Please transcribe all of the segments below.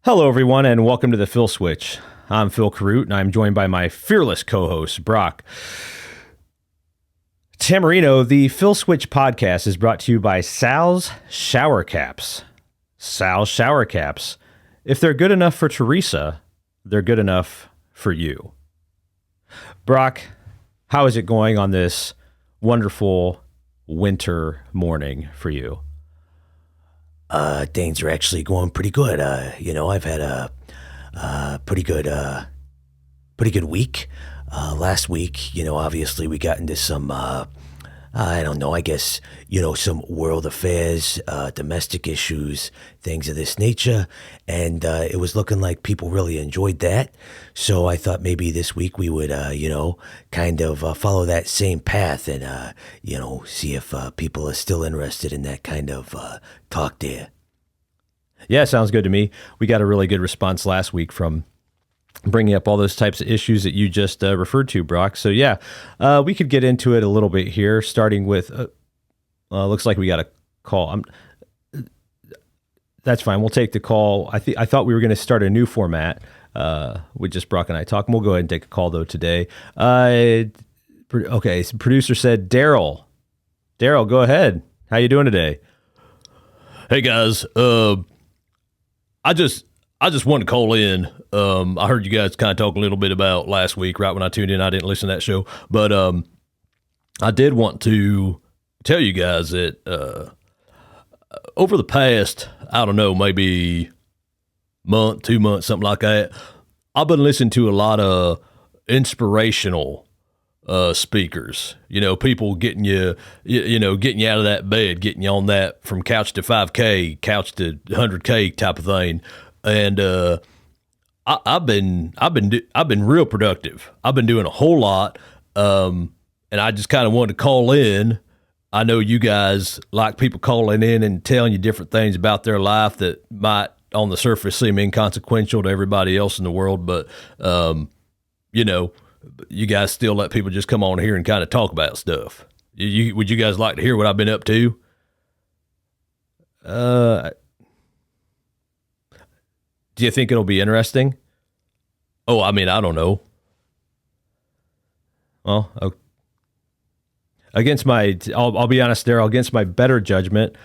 Hello, everyone, and welcome to the Phil Switch. I'm Phil Carute, and I'm joined by my Phil Carute, and I'm joined by my fearless co-host, Brock Tamarino. The Phil Switch podcast is brought to you by Sal's Shower Caps. Sal's Shower Caps. If they're good enough for Teresa, they're good enough for you. Brock, how is it going on this wonderful winter morning for you? Things are actually going pretty good. I've had a pretty good week. Last week, obviously we got into some, some world affairs, domestic issues, things of this nature. And it was looking like people really enjoyed that. So I thought maybe this week we would, follow that same path and, see if people are still interested in that kind of talk there. Yeah, sounds good to me. We got a really good response last week from bringing up all those types of issues that you just referred to, Brock. So yeah, we could get into it a little bit here, starting with, looks like we got a call. That's fine. We'll take the call. I thought we were going to start a new format with just Brock and I talking. We'll go ahead and take a call though today. Okay, so producer said, Daryl, go ahead. How you doing today? Hey guys, I just wanted to call in. I heard you guys kind of talk a little bit about last week, right when I tuned in. I didn't listen to that show, but I did want to tell you guys that over the past, I don't know, maybe month, 2 months, something like that, I've been listening to a lot of inspirational speakers, people getting you out of that bed, getting you on that from couch to 5K, couch to 100K type of thing. And, I've been real productive. I've been doing a whole lot. And I just kind of wanted to call in. I know you guys like people calling in and telling you different things about their life that might on the surface seem inconsequential to everybody else in the world. But, you guys still let people just come on here and kind of talk about stuff. Would you guys like to hear what I've been up to? Do you think it'll be interesting? Oh, I mean, I don't know. Well, okay. I'll be honest there, against my better judgment,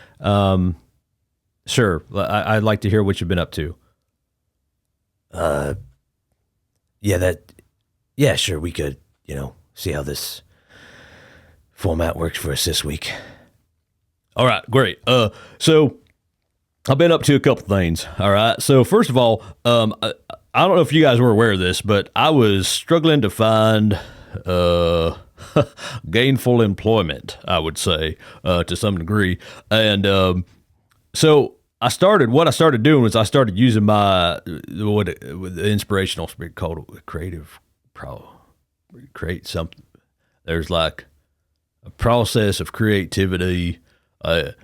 sure, I'd like to hear what you've been up to. Yeah, sure, we could, see how this format works for us this week. All right, great. So I've been up to a couple things. All right. So first of all, I don't know if you guys were aware of this, but I was struggling to find gainful employment, I would say, to some degree. And so I started doing was I started using my the inspirational speaker called create something. There's like a process of creativity, a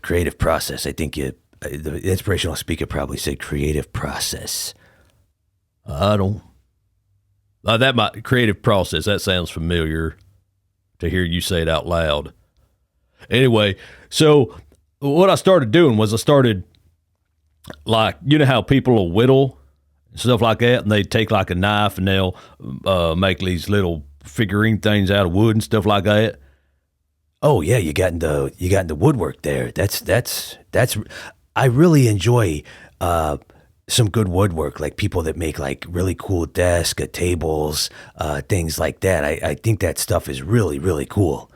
creative process. I think the inspirational speaker probably said creative process. Creative process. That sounds familiar to hear you say it out loud. Anyway, so what I started doing was like, how people will whittle and stuff like that, and they take like a knife and they'll make these little figurine things out of wood and stuff like that. Oh yeah, you got into woodwork there. That's I really enjoy some good woodwork, like people that make like really cool desks, tables, things like that. I think that stuff is really, really cool.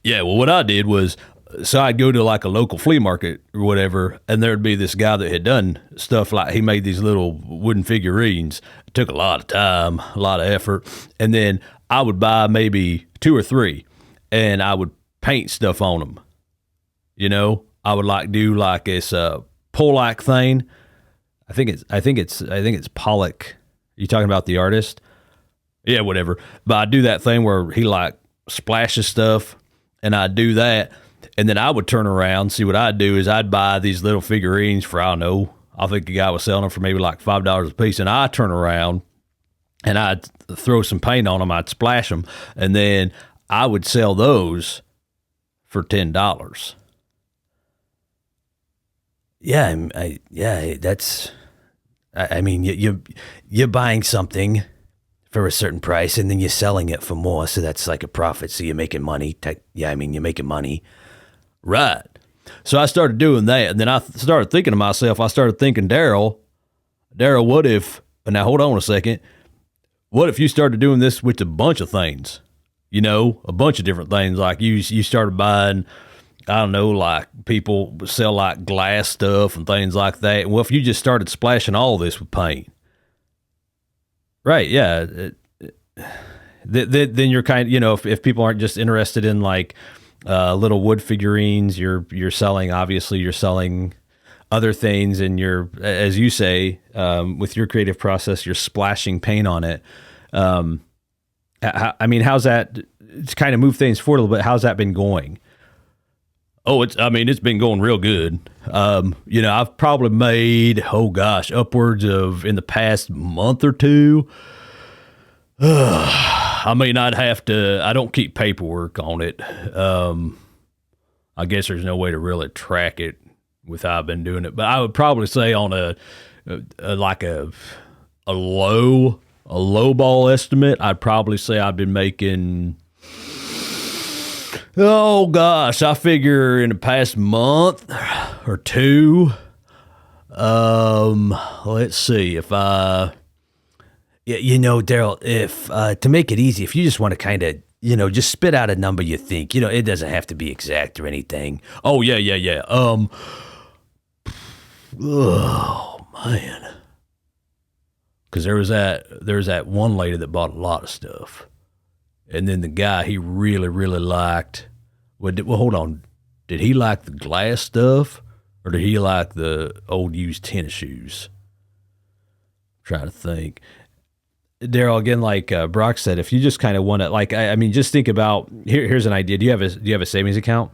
Yeah, well, what I did was, so I'd go to like a local flea market or whatever, and there'd be this guy that had done stuff like he made these little wooden figurines. It took a lot of time, a lot of effort. And then I would buy maybe 2 or 3 and I would paint stuff on them. I would like do like this Polak thing. I think it's Pollock. You talking about the artist? Yeah, whatever. But I do that thing where he like splashes stuff, and I do that, and then I would turn around. See what I'd do is I'd buy these little figurines for, I don't know, I think the guy was selling them for maybe like $5 a piece, and I turn around and I'd throw some paint on them. I'd splash them, and then I would sell those for $10. Yeah, that's I mean, you're buying something for a certain price, and then you're selling it for more, so that's like a profit. So you're making money. Yeah, I mean, you're making money. Right. So I started doing that, and then I started thinking to myself, Daryl, what if, now hold on a second, what if you started doing this with a bunch of things? You know, a bunch of different things. Like you started buying, I don't know, like people sell like glass stuff and things like that. Well, if you just started splashing all this with paint, right? Yeah. Then you're kind of, you know, if people aren't just interested in like little wood figurines, you're selling, obviously you're selling other things, and you're, as you say, with your creative process, you're splashing paint on it. I mean, how's that, to kind of move things forward a little bit, how's that been going? Oh, it's been going real good. You know, I've probably made, upwards of, in the past month or two. I mean, I don't keep paperwork on it. I guess there's no way to really track it with how I've been doing it, but I would probably say on a low ball estimate, I'd probably say I've been making, I figure in the past month or two, let's see if you know, Daryl, if to make it easy, if you just want to kind of, you know, just spit out a number you think, you know, it doesn't have to be exact or anything. Oh yeah. Oh man. Because there was that one lady that bought a lot of stuff, and then the guy, he really liked. Well, hold on. Did he like the glass stuff, or did he like the old used tennis shoes? I'm trying to think. Daryl, again, like Brock said, if you just kind of want to, like, I mean, just think about. Here's an idea. Do you have a savings account?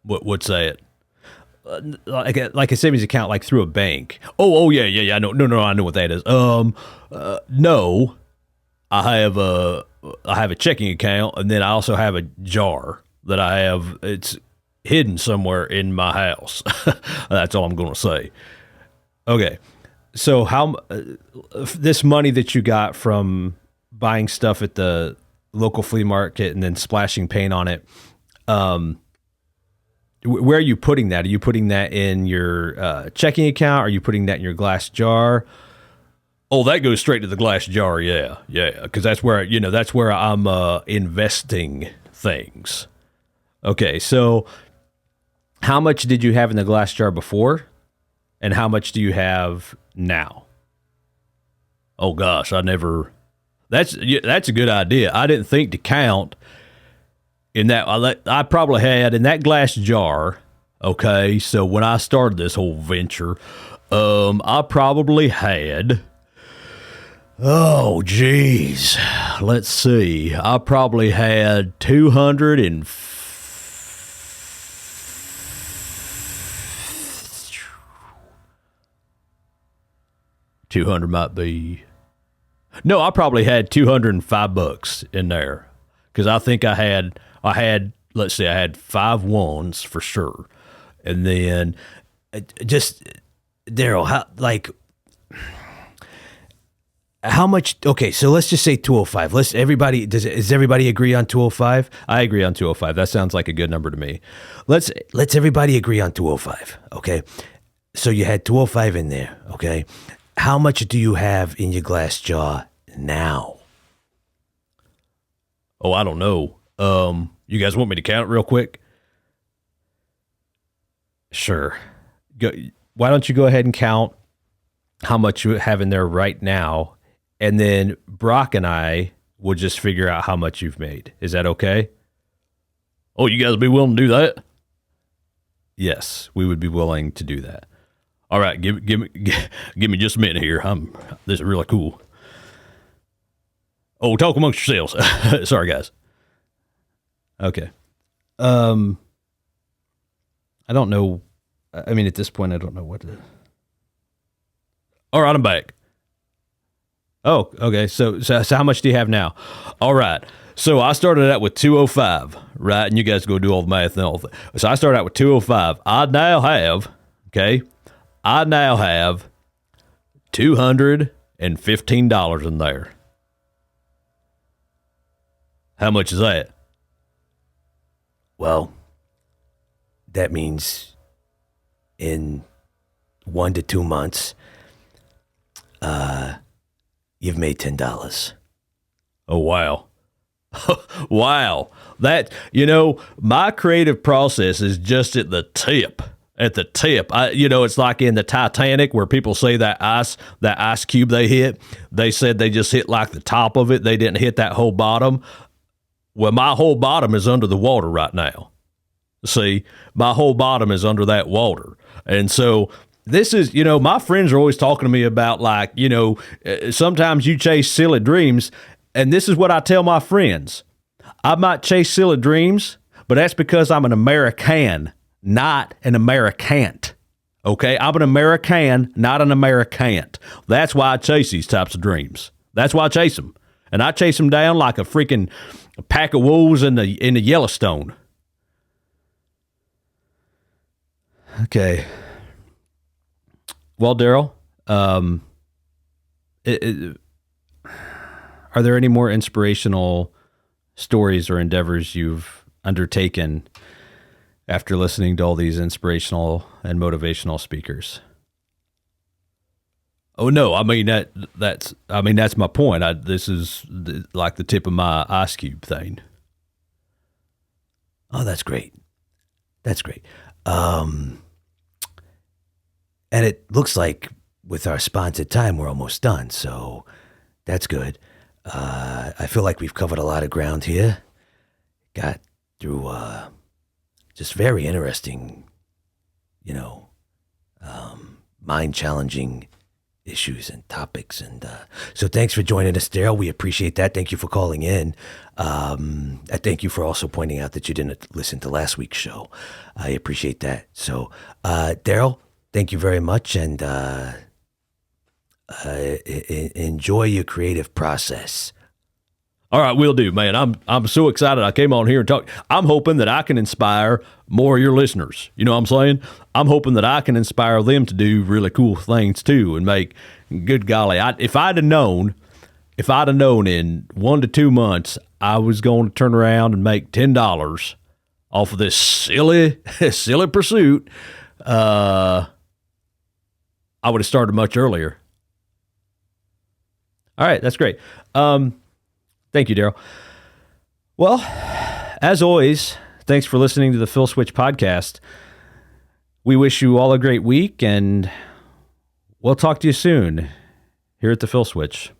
What's that? Like a savings account, like through a bank. Oh yeah. I know. No, I know what that is. No, I have a checking account, and then I also have a jar that I have. It's hidden somewhere in my house. That's all I'm going to say. Okay, so how this money that you got from buying stuff at the local flea market and then splashing paint on it, where are you putting that? Are you putting that in your checking account? Are you putting that in your glass jar? Oh, that goes straight to the glass jar. Yeah. Because that's where I'm investing things. Okay, so how much did you have in the glass jar before, and how much do you have now? Oh gosh, That's a good idea. I didn't think to count. In that, I probably had in that glass jar. Okay, so when I started this whole venture, I probably had, oh geez, let's see, I probably had 200 might be, no, I probably had $205 in there, because I think I had, let's see, I had 5 ones for sure. And then just, Daryl, how much? Okay, so let's just say 205. Does everybody agree on 205? I agree on 205. That sounds like a good number to me. Let's everybody agree on 205. Okay. So you had 205 in there. Okay. How much do you have in your glass jar now? Oh, I don't know. You guys want me to count it real quick? Sure. Why don't you go ahead and count how much you have in there right now, and then Brock and I will just figure out how much you've made. Is that okay? Oh, you guys be willing to do that? Yes, we would be willing to do that. All right, give me just a minute here. This is really cool. Oh, talk amongst yourselves. Sorry, guys. Okay. I don't know. I mean, at this point, I don't know what to. All right, I'm back. Oh, okay. So how much do you have now? All right. So I started out with 205, right? And you guys go do all the math and all that. So I started out with 205. I now have, okay, I now have $215 in there. How much is that? Well, that means in 1 to 2 months, you've made $10. Oh, wow. Wow. That, my creative process is just at the tip. At the tip. It's like in the Titanic where people say that ice cube they hit, they said they just hit like the top of it. They didn't hit that whole bottom. Well, my whole bottom is under the water right now. See, my whole bottom is under that water. And so this is, my friends are always talking to me about like, sometimes you chase silly dreams. And this is what I tell my friends. I might chase silly dreams, but that's because I'm an American, not an Americant. Okay? I'm an American, not an Americant. That's why I chase these types of dreams. That's why I chase them. And I chase them down like a freaking pack of wolves in the Yellowstone. Okay. Well, Daryl, are there any more inspirational stories or endeavors you've undertaken after listening to all these inspirational and motivational speakers? Oh no, I mean that's my point. This is like the tip of my ice cube thing. Oh, that's great. That's great. And it looks like with our sponsored time, we're almost done. So that's good. I feel like we've covered a lot of ground here. Got through just very interesting, mind-challenging issues and topics. And so thanks for joining us, Daryl. We appreciate that. Thank you for calling in. I thank you for also pointing out that you didn't listen to last week's show. I appreciate that. So, Daryl, thank you very much, and enjoy your creative process. All right, will do, man. I'm so excited. I came on here and talked. I'm hoping that I can inspire more of your listeners. You know what I'm saying? I'm hoping that I can inspire them to do really cool things too, and make good golly. If I'd have known in 1 to 2 months I was going to turn around and make $10 off of this silly pursuit, I would have started much earlier. All right, that's great. Thank you, Daryl. Well, as always, thanks for listening to the Phil Switch podcast. We wish you all a great week, and we'll talk to you soon here at the Phil Switch.